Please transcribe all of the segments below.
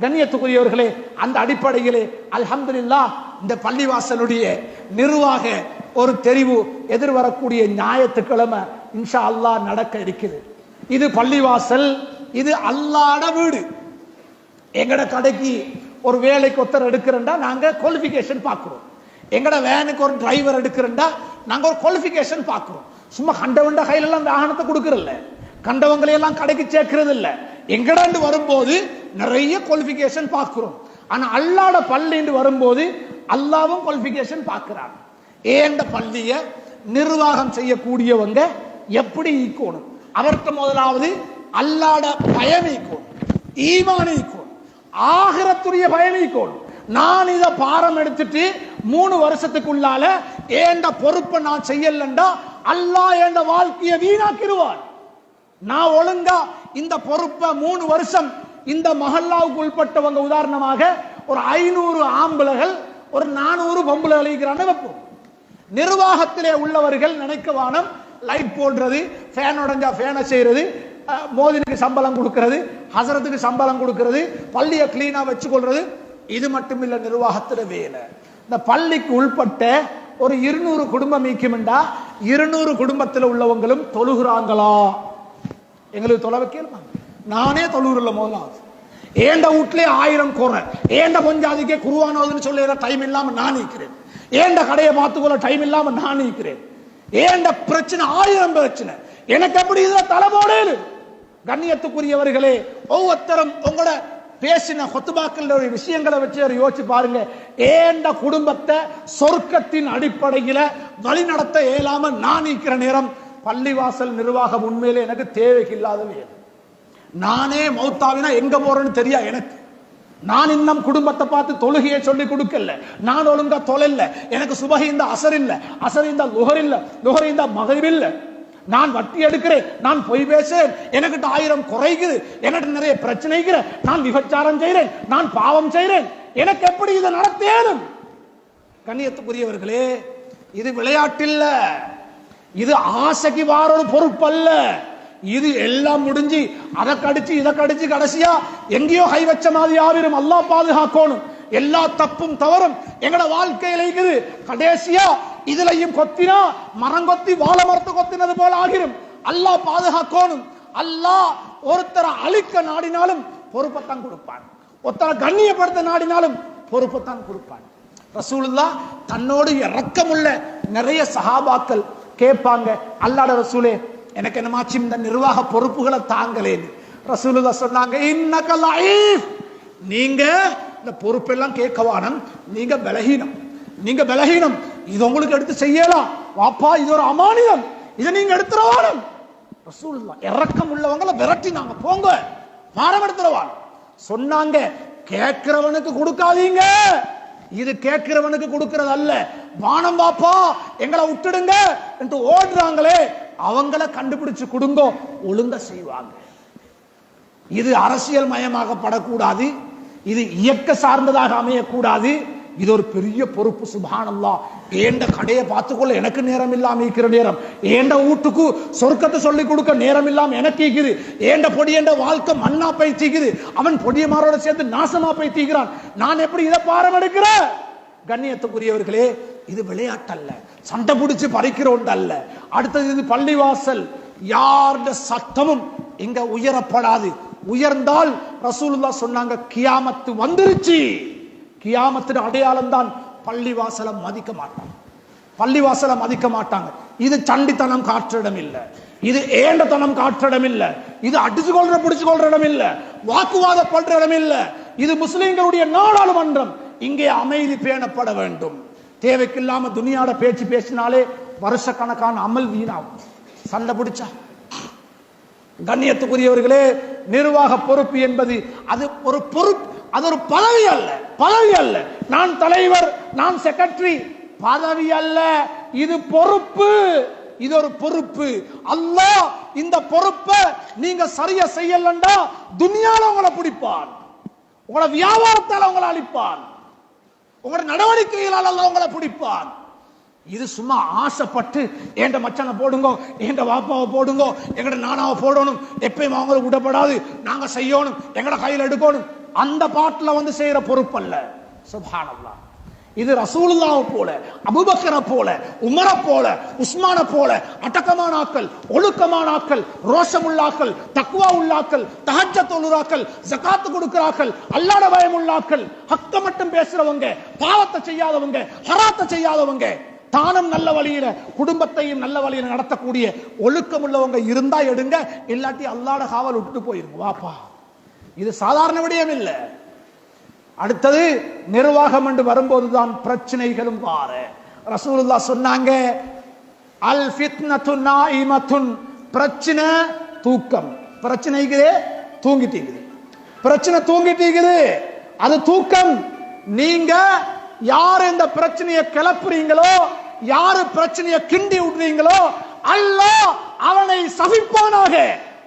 கண்ணியத்துக்குரியவர்களே, அந்த அடிப்படையிலே அல்ஹம்துலில்லாஹ் இந்த பள்ளிவாசலுடைய நிர்வாக ஒரு தெரிவு எதிர்வரக்கூடிய ஞாயிற்றுக்கிழமை இன்ஷா அல்லாஹ் நடக்க இருக்குது. இது பள்ளிவாசல், இது அல்லாஹ்ட வீடு. எங்கட கடைக்கு ஒரு வேலைக்கு ஒருத்தர் எடுக்கிறேன்டா நாங்க குவாலிஃபிகேஷன் பார்க்கிறோம். எங்கட வேனுக்கு ஒரு டிரைவர் எடுக்கிறேன்டா நாங்க ஒரு குவாலிஃபிகேஷன் பார்க்கிறோம். சும்மா கண்டவண்ட கையிலெல்லாம் வாகனத்தை கொடுக்கறதில்ல, கண்டவங்களையெல்லாம் கடைக்கு சேர்க்கிறது இல்ல. எங்கடாண்டு வரும்போது நிறைய குவாலிஃபிகேஷன் பார்க்கிறோம். ஆனா அல்லாஹ்ட பள்ளின்னு வரும்போது அல்லாஹ்வும் குவாலிஃபிகேஷன் பார்க்கிறாங்க. ஏண்ட பள்ளிய நிர்வாகம் செய்யக்கூடியவங்க எப்படி ஈக்கணும்? அவர்கிட்ட முதலாவது அல்லாஹ்ட பயம் ஈக்கணும், ஈமான் ஈக்கணும், ஆகிரத்துடைய பயம் ஈக்கணும். நான் இத பாரம் எடுத்துட்டு 3 வருஷத்துக்குள்ளால ஏண்ட பொறுப்பை நான் செய்யலண்டா அல்லாஹ் ஏண்ட வாழ்க்கையை வீணாக்கிடுவான். நான் ஒழுங்கா இந்த பொறுப்பை 3 வருஷம் இந்த மஹல்லாவுக்கு உள்பட்டவங்க உதாரணமாக ஒரு 500 ஆம்பளைகள் ஒரு 400 பொம்பளைகள் இருக்கிறான்னு வைப்போம். நிர்வாகத்திலே உள்ளவர்கள் நினைக்கவானம் லைட் போடுறது, ஃபேன் உடைஞ்சா ஃபேனை செய்யறது, மோதினுக்கு சம்பளம் கொடுக்கிறது, ஹசரத்துக்கு சம்பளம் கொடுக்கிறது, பள்ளியை கிளீனா வச்சுக்கொள்றது, இது மட்டும் இல்ல நிர்வாகத்தில வேலை. இந்த பள்ளிக்கு உள்பட்ட ஒரு 200 குடும்பம் மீக்கும்டா 200 குடும்பத்தில் உள்ளவங்களும் தொழுகிறாங்களா? எங்களுக்கு தொலை வைக்கலாமா? நானே தொழுகிறல முதலாவது. ஏண்ட வீட்லயே 1000 குறை, ஏண்ட பஞ்சாதிக்கே குருவானோதுன்னு சொல்ல டைம் இல்லாம நான் நிற்கிறேன், ஏண்ட கடையை பார்த்துக்கொள்ள டைம் இல்லாம நான் நிற்கிறேன், ஏண்ட பிரச்சனை 1000 பிரச்சனை, எனக்கு எப்படி இதுல தலைபோடு. கண்ணியத்துக்குரியவர்களே, ஒவ்வொருத்தரும் உங்களோட பேசின ஹுத்பாக்களோட விஷயங்களை வச்சு யோசிச்சு பாருங்க. ஏண்ட குடும்பத்தை சொர்க்கத்தின் அடிப்படையில வழி நடத்த இயலாம நான் நிற்கிற நேரம் பள்ளிவாசல் நிர்வாகம் உண்மையிலே எனக்கு தேவையில்லாத வேலை. நானே மௌத்தாவினா எங்க போறேன்னு தெரியா எனக்கு. நான் இன்னும் குடும்பத்தை பார்த்து தொழுகையை சொல்லி கொடுக்கல, நான் ஒழுங்கா தொழல, எனக்கு சுபஹி இந்த அசர் இல்ல, அசர் இந்த லுஹர் இல்ல, லுஹர் இந்த மகரிப் இல்ல, நான் வட்டி எடுக்கிறேன், நான் பொய் பேசுறேன், எனக்கிட்ட 1000 குறைக்குது, எனக்கு நிறைய பிரச்சனைக்குது, நான் விபச்சாரம் செய்கிறேன், நான் பாவம் செய்கிறேன், எனக்கு எப்படி இதை நடத்தேனும்? கண்ணியத்துக்குரியவர்களே, இது விளையாட்டில்ல, இது ஆசைக்கு வார ஒரு பொறுப்பு அல்ல. இது எல்லாம் முடிஞ்சு அதை கடிச்சு இதை கடிச்சு கடைசியா எங்கேயோ கை வச்ச மாதிரி ஆவிரும். அல்லாஹ் பாதுகாக்கணும். எல்லா தப்பும் தவறும் எங்கட வாழ்க்கையில இருக்குது. கடைசியா இதுலயும் கொத்தினா மரம் கொத்தி வாழை மரத்தை கொத்தினது போல ஆகிரும். அல்லாஹ் பாதுகாக்கணும். அல்லாஹ் ஒருத்தரை அழிக்க நாடினாலும் பொறுப்பத்தான் கொடுப்பான், ஒருத்தரை கண்ணியப்படுத்த நாடினாலும் பொறுப்பத்தான் கொடுப்பான். ரசூலுல்லாஹ் தன்னோடு இரக்கமுள்ள நிறைய சஹாபாக்கள் கேட்பாங்க, அல்லாஹ்வுடைய ரசூலே எனக்கு என்னமாச்சு இந்த நிர்வாக பொறுப்புகளை தாங்களேன்னு. ரசூலுல்லாஹ் சொன்னாங்க, இன்னக லஈஃப், நீங்க இந்த பொறுப்பெல்லாம் கேட்கவானம், நீங்க பலஹீனம், நீங்க பலஹீனம், இது உங்களுக்கு எடுத்து செய்யலாம் வாப்பா, இது ஒரு அமானிதம், இதை நீங்க எடுத்துறவானம். ரசூலுல்லாஹ் இரக்கம் உள்ளவங்களை விரட்டினாங்க, போங்க பாரம் எடுத்துறவான் சொன்னாங்க. கேட்கிறவனுக்கு கொடுக்காதீங்க, இது கேட்கிறவனுக்கு கொடுக்கிறது அல்ல, வானம் வாப்பா எங்களை விட்டுடுங்க என்று ஓடுறாங்களே அவங்கள கண்டுபிடிச்சு கொடுங்கோ, ஒழுங்க செய்வாங்க. இது அரசியல் மயமாகப்படக்கூடாது, இது இயக்க சார்ந்ததாக அமையக்கூடாது. இது ஒரு பெரிய பொறுப்பு. சுப்ஹானல்லாஹ், ஏண்ட கடையை பார்த்துக்கொள்ள எனக்கு நேரம் இல்லாம இருக்கிற நேரம், ஏண்ட வீட்டுக்கு சொர்க்கத்தை சொல்லி கொடுக்க நேரம் இல்லாம எனக்கு இருக்குது, ஏண்ட பொடி என்ற வாழ்க்கை மண்ணா போய் தீக்குது, அவன் பொடியமாரோட சேர்ந்து நாசமா போய் தீக்கிறான், நான் எப்படி இதை பாரம் எடுக்கிற? கண்ணியத்துக்குரியவர்களே, இது விளையாட்டல்ல, சண்டை பிடிச்சு பறிக்கிற ஒன்று அல்ல. அடுத்தது இது பள்ளிவாசல், யாருடைய சத்தமும் இங்க உயரப்படாது. உயர்ந்தால் ரசூலுல்லாஹ் சொன்னாங்க, கியாமத்து வந்துருச்சு. கியாமத்தின் அடையாளம் தான் பள்ளிவாசலை மதிக்க மாட்டாங்க, பள்ளிவாசலை மதிக்க மாட்டாங்க. இது சண்டித்தனம் காற்ற இடம் இல்ல, இது ஏண்டத்தனம் காற்ற இடம் இல்ல, இது அடிச்சு கொள்ற பிடிச்சு கொள்ற இடம் இல்ல, வாக்குவாதப்படுற இடம் இல்ல, இது முஸ்லிம்களுடைய நாடாளுமன்றம். இங்கே அமைதி பேணப்பட வேண்டும். தேவைக்கில்லாம துனியாட பேச்சு பேசினாலே வருஷக்கணக்கான அமல் வீணாகும், சண்டை பிடிச்சா. கண்ணியத்துக்குரியவர்களே, நிர்வாக பொறுப்பு என்பது அது ஒரு பொறுப்பு, அது ஒரு பதவி அல்ல, பதவி அல்ல. நான் தலைவர், நான் செக்ரட்டரி, பதவி அல்ல, இது பொறுப்பு, இது ஒரு பொறுப்பு. அல்லாஹ் இந்த பொறுப்பை நீங்க சரியா செய்யலண்டா துனியால உங்களை பிடிப்பான், உங்களோட வியாபாரத்தால் உங்களை அழிப்பான், உங்களோட நடவடிக்கைகளால் அல்லாஹ் உங்களை பிடிப்பான். இது சும்மா ஆசைப்பட்டு ஏண்ட மச்சனை போடுங்க, ஏண்ட வாப்பாவை போடுங்க, எங்கட நானாவை போடணும், எப்பயும் அவங்களுக்கு விடப்படாது, நாங்க செய்யணும், எங்கட கையில் எடுக்கணும், அந்த பாட்டுல வந்து செய்யற பொறுப்பு அல்ல. சுப்ஹானல்லாஹ். இது ரசூலுல்லாஹ் போல, அபூபக்கரை போல, உமரை போல, உஸ்மானை போல அடக்கமான ஆக்கள், ஒழுக்கமான ஆக்கள், ரோஷமுள்ளாக்கள், தக்வா உள்ளாக்கள், தஹஜ்ஜத் தொழுறாக்கள், ஜகாத் கொடுக்கிறார்கள், அல்லாஹ்வுடைய பயம் உள்ளாக்கள், ஹக்க மட்டும் பேசுறவங்க, பாவத்தை செய்யாதவங்க, ஹராத்தை செய்யாதவங்க, தானும் நல்ல வழியில குடும்பத்தையும் நல்ல வழியில நடத்தக்கூடிய ஒழுக்கம் உள்ளவங்க இருந்தா எடுங்க, இல்லாட்டி அல்லாஹ்வுடைய காவல் விட்டுட்டு போயிருங்க. வாப்பா, இது சாதாரண விடயம் இல்லை. அடுத்தது நிர்வாகம் என்று வரும்போதுதான் பிரச்சனைகளும் வார. ரசூலுல்லாஹ் சொன்னாங்க, அல் ஃபித்னத்து நாயிமத்துன், பிரச்சனை தூக்கம். பிரச்சனைக்கு தூங்கிட்டீங்க, பிரச்சனை தூங்கிட்டீங்க, அது தூக்கம். நீங்க யாரு இந்த பிரச்சனையை கிளப்புறீங்களோ, யாரு பிரச்சனையை கிண்டி விடுறீங்களோ, அல்லாஹ் அவனை சபிப்பானாக,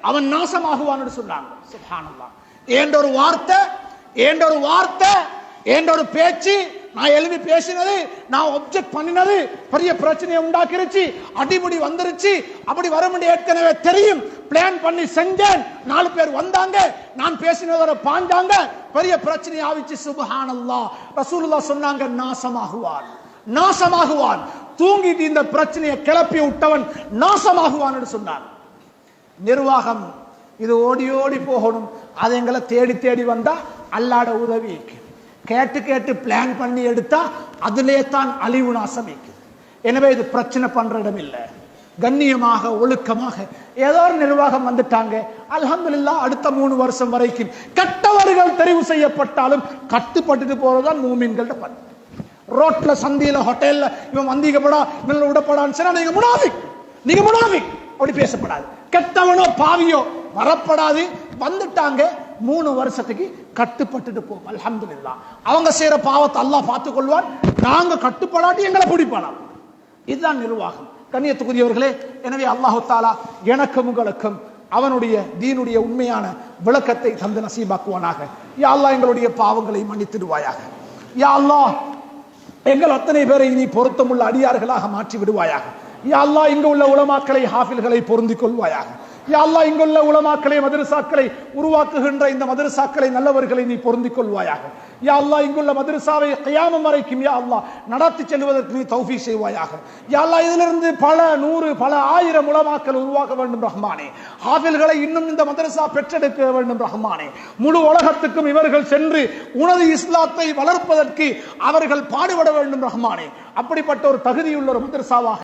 அவன் நாசமாகுவான்னு சொன்னாங்க. சுப்ஹானல்லாஹ். ஏண்ட ஒரு வார்த்தை, ஏண்ட ஒரு வார்த்தை, ஏண்ட ஒரு பேச்சு, நான் எழுதி பேசினது, நான் ஒப்ஜெக்ட் பண்ணினது பெரிய பிரச்சனையை உண்டாக்கிருச்சு, அடிபடி வந்துருச்சு. அப்படி வரும் ஏற்கனவே தெரியும், பிளான் பண்ணி செஞ்சேன், 4 பேர் வந்தாங்க, நான் பேசினதோட பாஞ்சாங்க, பெரிய பிரச்சனை ஆவிச்சு. சுப்ஹானல்லாஹ். ரசூலுல்லாஹ் சொன்னாங்க, நாசமாகுவான், நாசமாகுவான். தூங்கிட்டு இந்த பிரச்சனையை கிளப்பி விட்டவன் நாசமாகுவான் சொன்னார். நிர்வாகம் இது ஓடி ஓடி போகணும். அது எங்களை தேடி தேடி வந்தா அல்லாஹ்ட உதவி கேட்டு கேட்டு பிளான் பண்ணி எடுத்தா அதிலே தான் அழிவு நாசம் இருக்குது. எனவே இது பிரச்சனை பண்ற இடம் இல்லை. கண்ணியமாக ஒழுக்கமாக ஏதோ ஒரு நிர்வாகம் வந்துட்டாங்க, அல்ஹம்துலில்லாஹ். அடுத்த 3 வருஷம் வரைக்கும் கெட்டவர்கள் தெரிவு செய்யப்பட்டாலும் கட்டுப்பட்டு போறதுதான் மூமின்கள்ட்ட பண்பு. ரோட்ல சந்தியில ஹோட்டல்ல இவன் வந்திக்கப்படா இவன் விடப்படான்னு சொன்னா நீங்க முனாஃபிக், நீங்க முனாஃபிக் அப்படி பேசப்படாது. கெட்டவனோ பாவியோ வரப்படாது. வந்துட்டாங்க 3 வருஷத்துக்கு கட்டுப்பட்டு போகும். அல்ஹம்துலில்லாஹ். அவங்க செய்யற பாவத்தை அல்லாஹ் பார்த்துக் கொள்வான். நாங்க கட்டுப்படாட்டி எங்களை பிடிப்பானாம். இதுதான் நிர்வாகம். கண்ணியத்துக்குரியவர்களே, எனவே அல்லாஹ் தஆலா எனக்கும் உங்களுக்கும் அவனுடைய தீனுடைய உண்மையான விளக்கத்தை தந்து நசீபாக்குவானாக. யா அல்லாஹ், எங்களுடைய பாவங்களை மன்னித்திடுவாயாக. யா அல்லாஹ், எங்கள் அத்தனை பேரை நீ பொருத்தமுள்ள அடியார்களாக மாற்றி விடுவாயாக. யா அல்லாஹ், இங்கு உள்ள உலமாக்களை, ஹாஃபில்களை பொருந்திக் கொள்வாயாக. யா அல்லாஹ், இங்குள்ள உலமாக்களை, மதரசாக்களை உருவாக்குகின்ற இந்த மதரசாக்களை நல்லவர்களை நீ பொருந்திக் கொள்வாயாக. யா அல்லாஹ், இங்குள்ள மதரசாவை கியாமம் வரைக்கும் யா அல்லாஹ் நடத்தி செல்வதற்கு நீ தௌஃபீக் செய்வாயாக. யா அல்லாஹ், இதிலிருந்து பல 100 பல 1000 உலமாக்கள் உருவாக வேண்டும் ரஹ்மானே. ஹாஃபில்களை இன்னும் இந்த மதரசா பெற்றெடுக்க வேண்டும் ரஹ்மானே. முழு உலகத்துக்கும் இவர்கள் சென்று உனது இஸ்லாத்தை வளர்ப்பதற்கு அவர்கள் பாடுபட வேண்டும் ரஹ்மானே. அப்படிப்பட்ட ஒரு தகுதியுள்ள ஒரு மதரசாவாக